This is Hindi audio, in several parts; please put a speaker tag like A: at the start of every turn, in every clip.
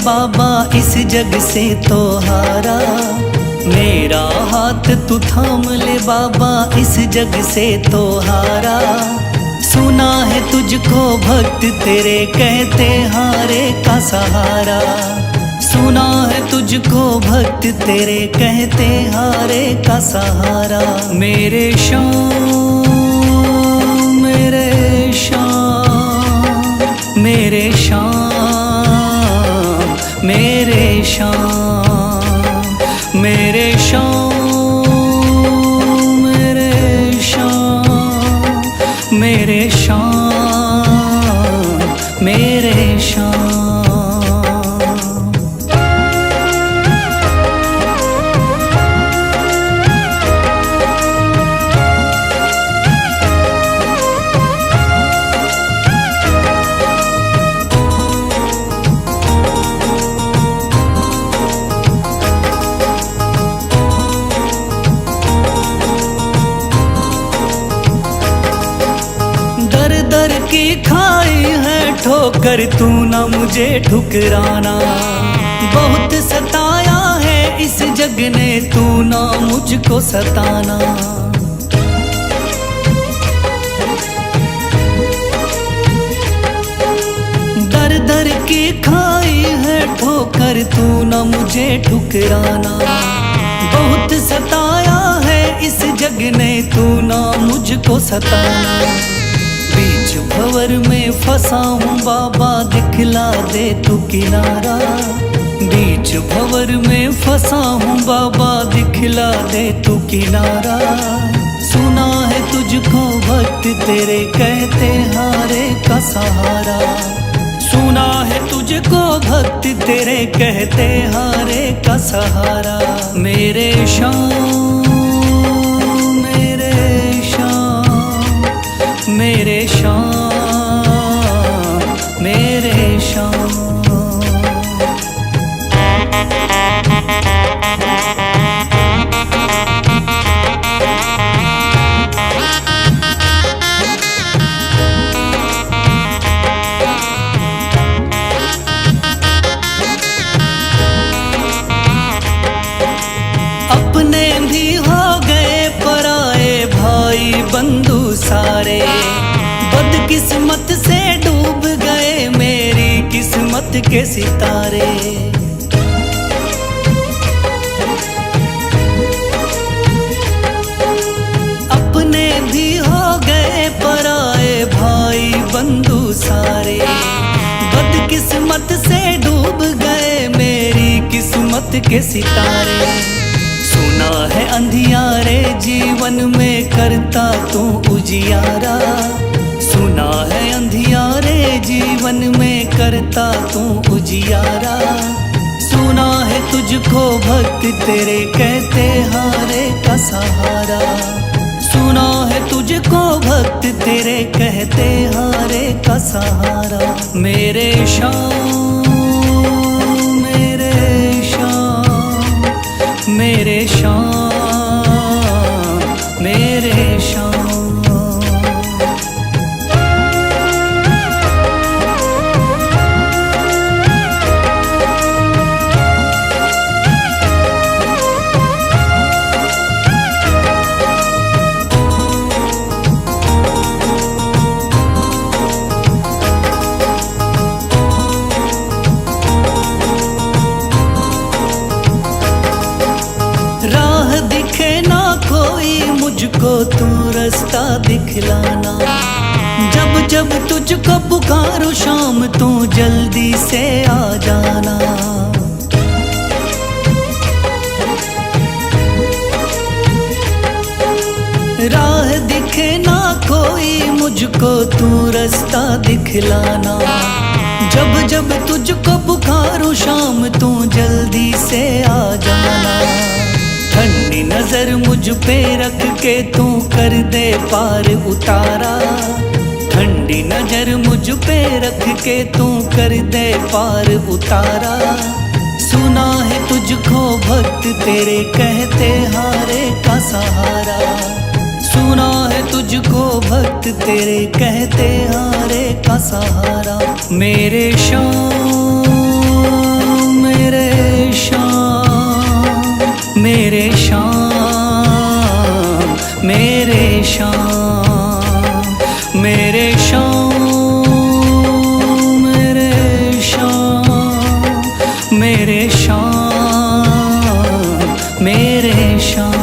A: बाबा इस जग से तो हारा, मेरा हाथ तू थाम ले बाबा इस जग से तो हारा। सुना है तुझको भक्त तेरे कहते हारे का सहारा, सुना है तुझको भक्त तेरे कहते हारे का सहारा। मेरे श्याम मेरे श्याम मेरे श्याम मेरे श्याम मेरे श्याम मेरे श्याम मेरे श्याम मेरे श्याम। की खाई है ठोकर तू ना मुझे ठुकराना, बहुत सताया है इस जग ने तू ना मुझको सताना। दर दर की खाई है ठोकर तू ना मुझे ठुकराना, बहुत सताया है इस जग ने तू ना मुझको सताना। बीच भंवर में फंसा हूँ बाबा दिखला दे तू किनारा, बीच भंवर में फंसा हूँ बाबा दिखला दे तू किनारा। सुना है तुझको भक्त तेरे कहते हारे का सहारा, सुना है तुझको भक्त तेरे कहते हारे का सहारा। मेरे श्याम मेरे श्याम मेरे श्याम मेरे श्याम। अपने भी हो गए पराए भाई बंधु सारे, बदकिस्मत से डूब गए मेरी किस्मत के सितारे। अपने भी हो गए पराए भाई बंधु सारे, बदकिस्मत से डूब गए मेरी किस्मत के सितारे। सुना है अंधियारे जीवन में करता तू उजियारा, सुना है अंधियारे जीवन में करता तू उजियारा। सुना है तुझको भक्त तेरे कहते हारे का सहारा, सुना है तुझको भक्त तेरे कहते हारे का सहारा। मेरे श्याम मेरे श्याम मेरे श्याम मेरे श्याम। राह दिखे ना कोई मुझको तू रास्ता दिखलाना, जब जब तुझको पुकारूं शाम तू जल्दी से आ जाना। राह दिखे ना कोई मुझको तू रास्ता दिखलाना, जब जब तुझको पुकारूं शाम तू जल्दी से आ जाना। ठंडी नजर मुझ पे रख के तू कर दे पार उतारा, ठंडी नजर मुझ पे रख के तू कर दे पार उतारा। सुना है तुझको भक्त तेरे कहते हारे का सहारा, सुना है तुझको भक्त तेरे कहते हारे का सहारा। मेरे श्याम मेरे शाम, मेरे शाम, मेरे शाम, मेरे शाम, मेरे शाम, मेरे शाम, मेरे शाम।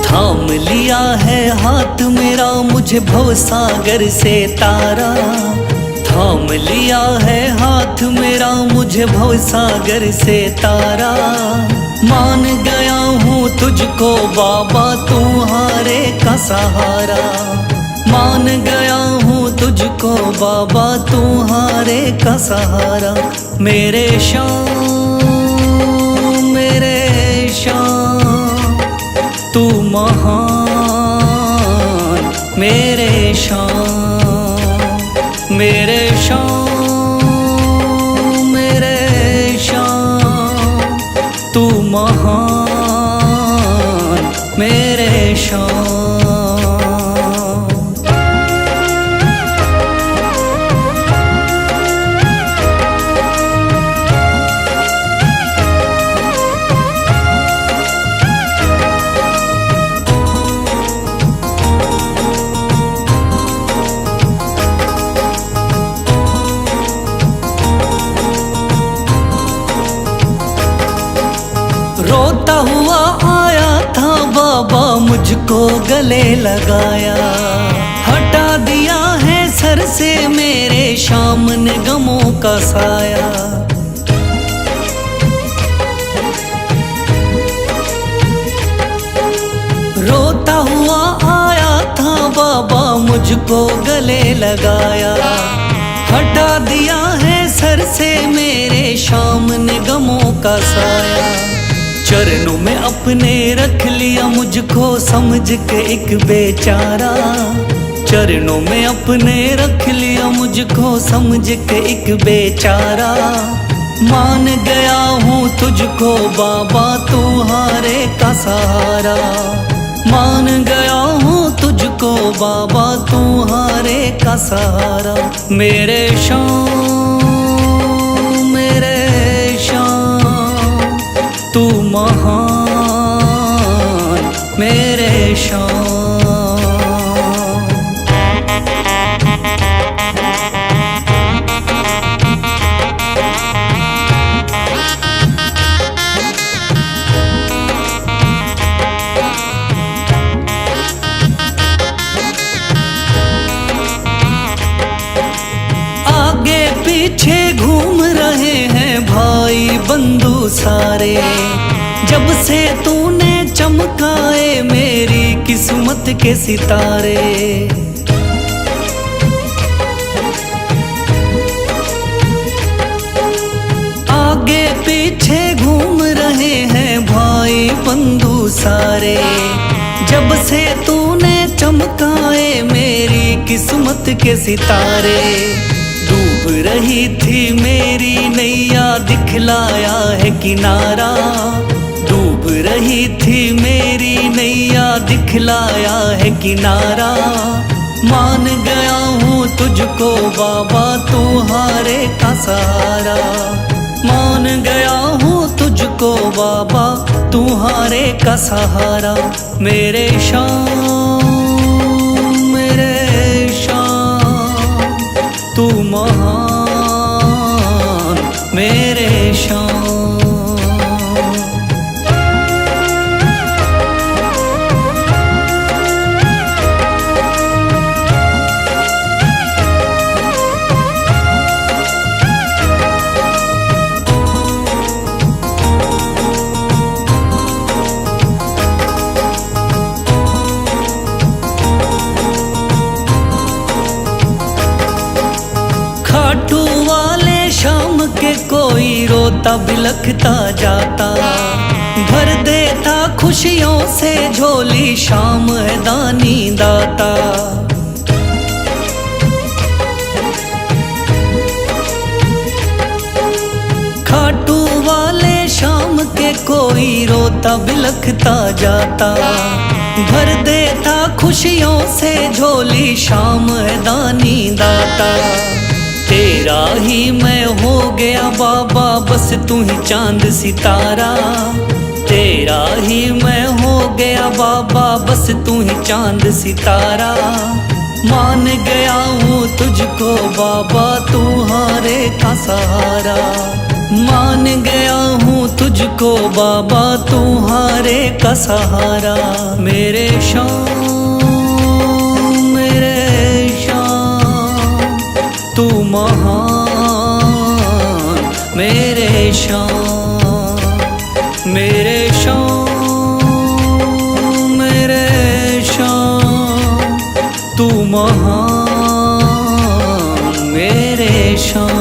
A: थाम लिया है हाथ मेरा मुझे भवसागर से तारा, थाम लिया है हाथ मेरा मुझे भवसागर से तारा। मान गया हूँ तुझको बाबा तुम्हारे का सहारा, मान गया हूँ तुझको बाबा तुम्हारे का सहारा। मेरे शाम, मेरे शाम, तू महान, मेरे शाम, मेरे शाम, मेरे शाम, तू महान, मेरे शाम। रोता हुआ आया था बाबा मुझको गले लगाया, हटा दिया है सर से मेरे शाम ने गमों का साया। रोता हुआ आया था बाबा मुझको गले लगाया, हटा दिया है सर से मेरे शाम ने गमों का साया। चरणों में अपने रख लिया मुझको समझ के एक बेचारा, चरणों में अपने रख लिया मुझको समझ के एक बेचारा। मान गया हूँ तुझको बाबा तुम्हारे का सहारा, मान गया हूँ तुझको बाबा तुम्हारे का सहारा। मेरे शाम, मेरे शाम, तू महान, मेरे शाम। आगे पीछे घूम रहे हैं भाई बंधु सारे, जब से तूने चमकाए मेरी किस्मत के सितारे। आगे पीछे घूम रहे हैं भाई बंधु सारे, जब से तूने चमकाए मेरी किस्मत के सितारे। डूब रही थी मेरी नैया दिखलाया है किनारा, डूब रही थी मेरी नैया दिखलाया है किनारा। मान गया हूँ तुझको बाबा तुम्हारे का सहारा, मान गया हूँ तुझको बाबा तुम्हारे का सहारा। मेरे शाम, मेरे शाम, तू महान, मेरे शाम। खाटू वाले शाम के कोई रोता बिलखता जाता, भर देता खुशियों से झोली, शाम है दानी दाता। खाटू वाले शाम के कोई रोता बिलखता जाता, भर देता खुशियों से झोली, शाम है दानी दाता। तेरा ही मैं हो गया बाबा, बस तू ही चांद सितारा। तेरा ही मैं हो गया बाबा, बस तू ही चांद सितारा। मान गया हूँ तुझको बाबा, तू हारे का सहारा। मान गया हूँ तुझको बाबा, तू हारे का सहारा। मेरे शाम, मेरे शाम, तू महान। मेरे शाम, मेरे शाम, मेरे शाम, तू महान। मेरे शाम।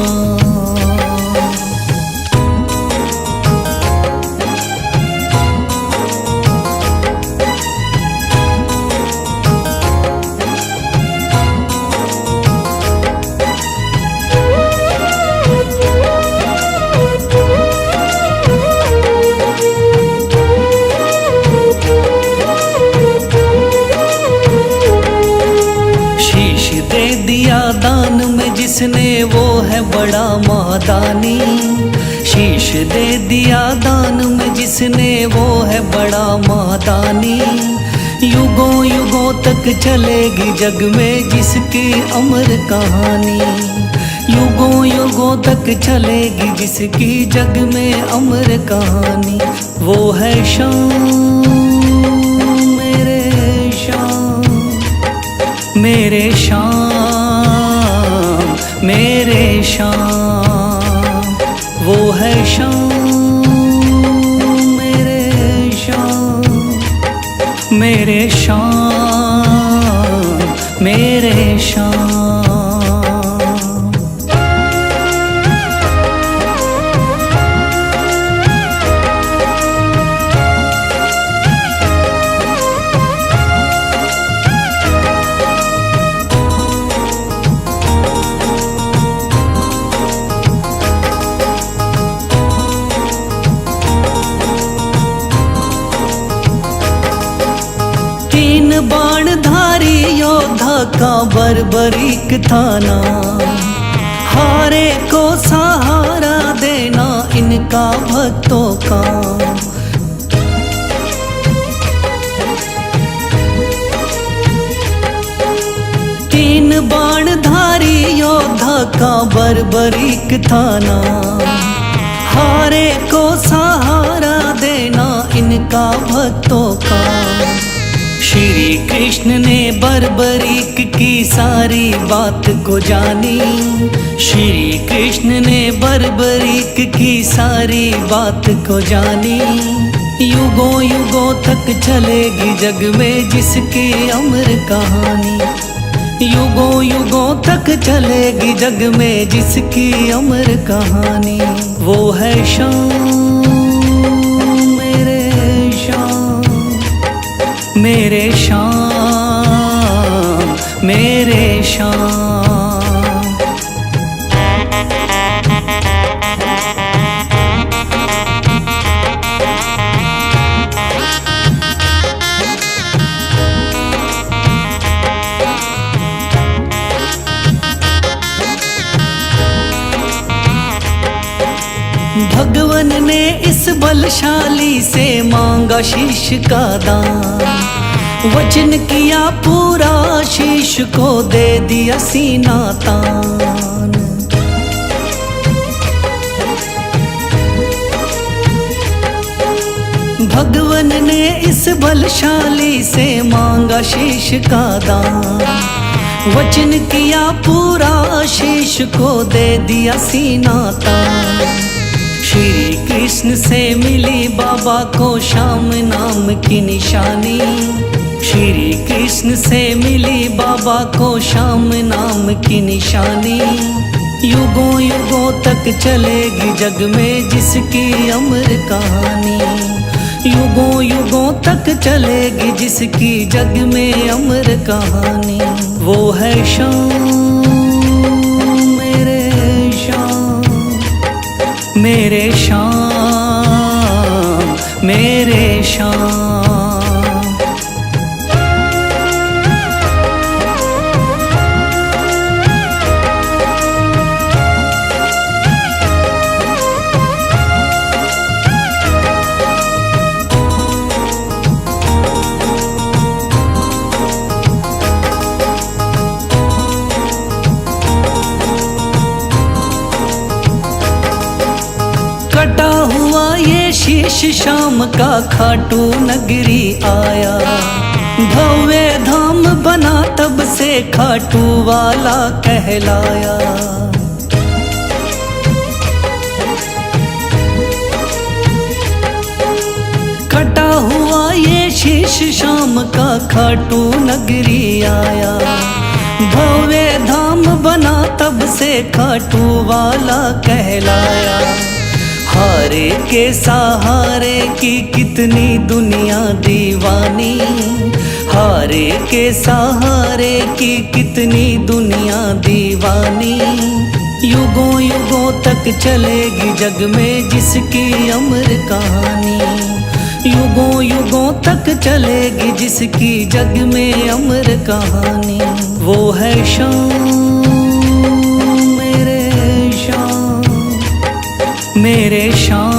A: दान में जिसने वो है बड़ा महादानी। शीश दे दिया दान में जिसने वो है बड़ा महादानी। युगों युगों तक चलेगी जग में जिसकी अमर कहानी। युगों युगों तक चलेगी जिसकी जग में अमर कहानी। वो है शाम, मेरे शाम, मेरे शाम, मेरे शाम। वो है शाम, मेरे शाम, मेरे शाम, मेरे शाम। बाणधारी योद्धा का बर्बरीक थाना, हारे को सहारा देना इनका भक्तों का। तीन बाणधारी योद्धा का बर्बरीक थाना, हारे को सहारा देना इनका भक्तों का। श्री कृष्ण ने बर्बरीक की सारी बात को जानी। श्री कृष्ण ने बर्बरीक की सारी बात को जानी। युगों युगों तक चलेगी जग में जिसकी अमर कहानी। युगों युगों तक चलेगी जग में जिसकी अमर कहानी। वो है शाम, मेरे शाम, मेरे शाम, मेरे शाम। भगवन ने इस बलशाली से मांगा शीश का दान। वचन किया पूरा, शीश को दे दिया सीना तान। भगवन ने इस बलशाली से मांगा शीश का दान। वचन किया पूरा, शीश को दे दिया सीना तान। श्री कृष्ण से मिली बाबा को श्याम नाम की निशानी। श्री कृष्ण से मिली बाबा को श्याम नाम की निशानी। युगों युगों तक चलेगी जग में जिसकी अमर कहानी। युगों युगों तक चलेगी जिसकी जग में अमर कहानी। वो है शाम मेरे शाम, मेरे शाम मेरे शाम। कटा हुआ ये शीश शाम का खाटू नगरी आया, भव्य धाम बना तब से खाटू वाला कहलाया। कटा हुआ ये शीश शाम का खाटू नगरी आया, भव्य धाम बना तब से खाटू वाला कहलाया। हारे के सहारे की कितनी दुनिया दीवानी, हारे के सहारे की कितनी दुनिया दीवानी। युगों युगों तक चलेगी जग में जिसकी अमर कहानी। युगों युगों तक चलेगी जिसकी जग में अमर कहानी। वो है शाम मेरे शाम, मेरे शाम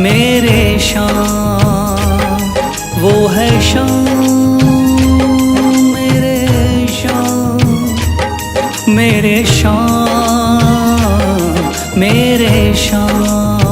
A: मेरे शाम। वो है शाम मेरे शाम, मेरे शाम मेरे शाम।